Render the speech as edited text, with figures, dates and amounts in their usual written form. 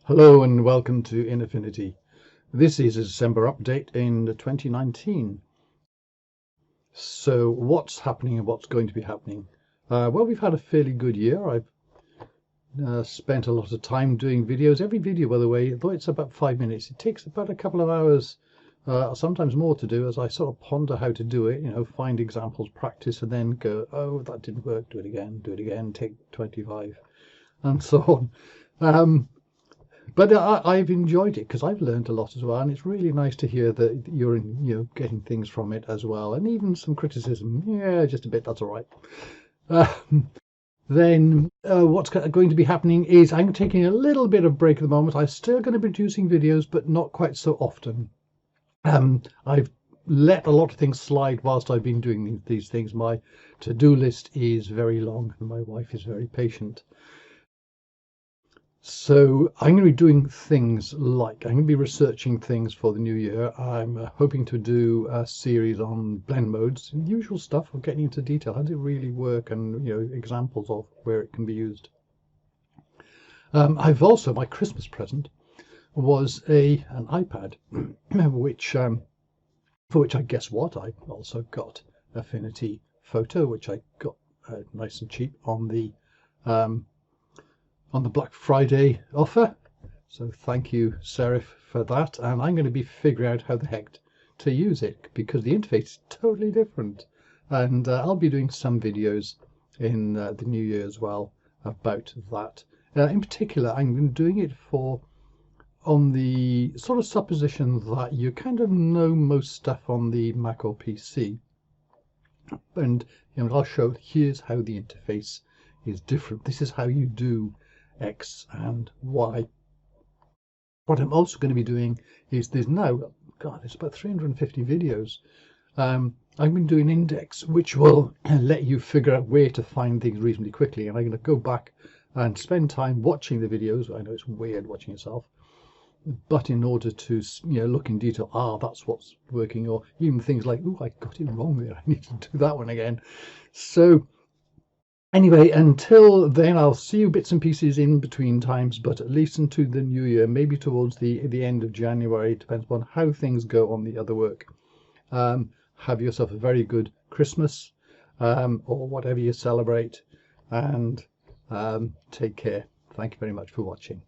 Hello and welcome to InAffinity. This is a December update in 2019. So what's happening and what's going to be happening? Well, we've had a fairly good year. I've spent a lot of time doing videos. Every video, by the way, though it's about 5 minutes, it takes about a couple of hours, sometimes more to do, as I sort of ponder how to do it, find examples, practice, and then go, oh, that didn't work, do it again, take 25, and so on. But I've enjoyed it because I've learned a lot as well, and it's really nice to hear that you're getting things from it as well, and even some criticism. Yeah, just a bit. That's all right. Then what's going to be happening is I'm taking a little bit of break at the moment. I'm still going to be producing videos, but not quite so often. I've let a lot of things slide whilst I've been doing these things. My to-do list is very long, and my wife is very patient. So I'm going to be doing things like I'm going to be researching things for the new year. I'm hoping to do a series on blend modes, usual stuff of getting into detail. How does it really work, and examples of where it can be used. I've also, my Christmas present was an iPad, which for which I guess what I also got Affinity Photo, which I got nice and cheap um, on the Black Friday offer. So thank you, Serif, for that. And I'm going to be figuring out how the heck to use it because the interface is totally different. And I'll be doing some videos in the new year as well about that. In particular, I'm doing it on the sort of supposition that you kind of know most stuff on the Mac or PC. And I'll show here's how the interface is different. This is how you do X and Y. What I'm also going to be doing is there's about 350 videos. I'm going to do an index which will let you figure out where to find things reasonably quickly. And I'm going to go back and spend time watching the videos. I know it's weird watching yourself, but in order to look in detail, that's what's working, or even things like, oh, I got it wrong there, I need to do that one again. So anyway, until then, I'll see you bits and pieces in between times, but at least into the new year, maybe towards the end of January. It depends upon how things go on the other work. Have yourself a very good Christmas, or whatever you celebrate, and take care. Thank you very much for watching.